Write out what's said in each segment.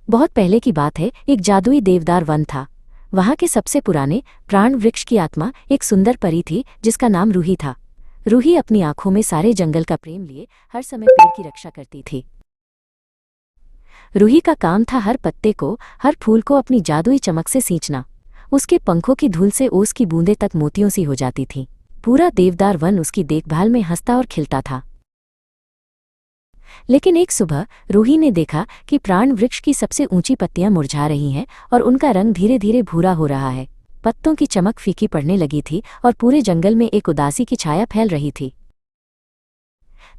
बहुत पहले की बात है, एक जादुई देवदार वन था। वहाँ के सबसे पुराने प्राण वृक्ष की आत्मा एक सुंदर परी थी जिसका नाम रूही था। रूही अपनी आंखों में सारे जंगल का प्रेम लिए हर समय पेड़ की रक्षा करती थी। रूही का काम था हर पत्ते को, हर फूल को अपनी जादुई चमक से सींचना। उसके पंखों की धूल से ओस की बूंदें तक मोतियों सी हो जाती थीं। पूरा देवदार वन उसकी देखभाल में हंसता और खिलता था। लेकिन एक सुबह रूही ने देखा कि प्राण वृक्ष की सबसे ऊंची पत्तियां मुरझा रही हैं और उनका रंग धीरे धीरे भूरा हो रहा है। पत्तों की चमक फीकी पड़ने लगी थी और पूरे जंगल में एक उदासी की छाया फैल रही थी।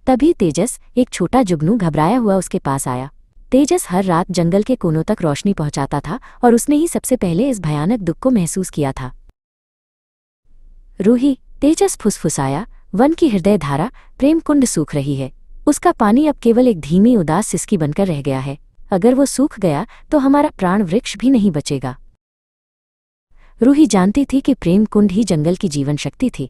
तभी तेजस, एक छोटा जुगनू, घबराया हुआ उसके पास आया। तेजस हर रात जंगल के कोनों तक रोशनी पहुंचाता था और उसने ही सबसे पहले इस भयानक दुख को महसूस किया था। रूही, तेजस फुसफुसाया, वन की हृदय धारा प्रेम कुंड सूख रही है। उसका पानी अब केवल एक धीमी उदास सिसकी बनकर रह गया है। अगर वो सूख गया तो हमारा प्राण वृक्ष भी नहीं बचेगा। रूही जानती थी कि प्रेम कुंड ही जंगल की जीवन शक्ति थी।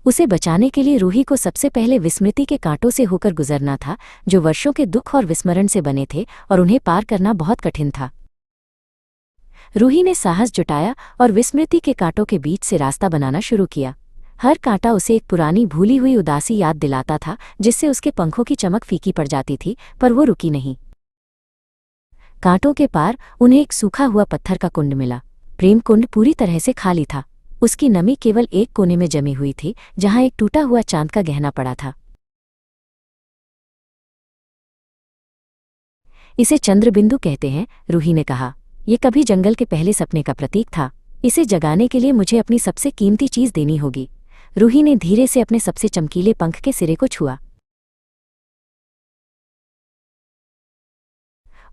उसे बचाने के लिए रूही को सबसे पहले विस्मृति के कांटों से होकर गुजरना था, जो वर्षों के दुख और विस्मरण से बने थे और उन्हें पार करना बहुत कठिन था। रूही ने साहस जुटाया और विस्मृति के कांटों के बीच से रास्ता बनाना शुरू किया। हर कांटा उसे एक पुरानी भूली हुई उदासी याद दिलाता था, जिससे उसके पंखों की चमक फीकी पड़ जाती थी, पर वो रुकी नहीं। कांटों के पार उन्हें एक सूखा हुआ पत्थर का कुंड मिला। प्रेम कुंड पूरी तरह से खाली था। उसकी नमी केवल एक कोने में जमी हुई थी, जहां एक टूटा हुआ चांद का गहना पड़ा था। इसे चंद्रबिंदु कहते हैं, रूही ने कहा। यह कभी जंगल के पहले सपने का प्रतीक था। इसे जगाने के लिए मुझे अपनी सबसे कीमती चीज देनी होगी। रूही ने धीरे से अपने सबसे चमकीले पंख के सिरे को छुआ।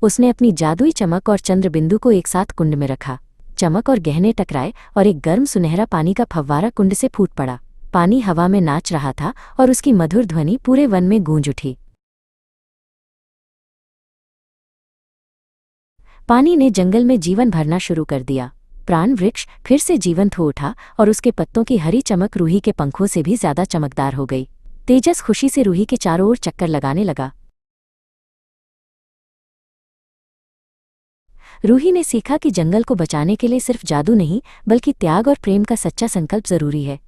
उसने अपनी जादुई चमक और चंद्रबिंदु को एक साथ कुंड में रखा। चमक और गहने टकराए और एक गर्म सुनहरा पानी का फव्वारा कुंड से फूट पड़ा। पानी हवा में नाच रहा था और उसकी मधुर ध्वनि पूरे वन में गूंज उठी। पानी ने जंगल में जीवन भरना शुरू कर दिया। प्राण वृक्ष फिर से जीवंत हो उठा और उसके पत्तों की हरी चमक रूही के पंखों से भी ज्यादा चमकदार हो गई। तेजस खुशी से रूही के चारों ओर चक्कर लगाने लगा। रूही ने सीखा कि जंगल को बचाने के लिए सिर्फ जादू नहीं, बल्कि त्याग और प्रेम का सच्चा संकल्प जरूरी है।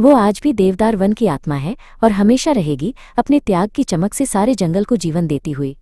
वो आज भी देवदार वन की आत्मा है और हमेशा रहेगी, अपने त्याग की चमक से सारे जंगल को जीवन देती हुई।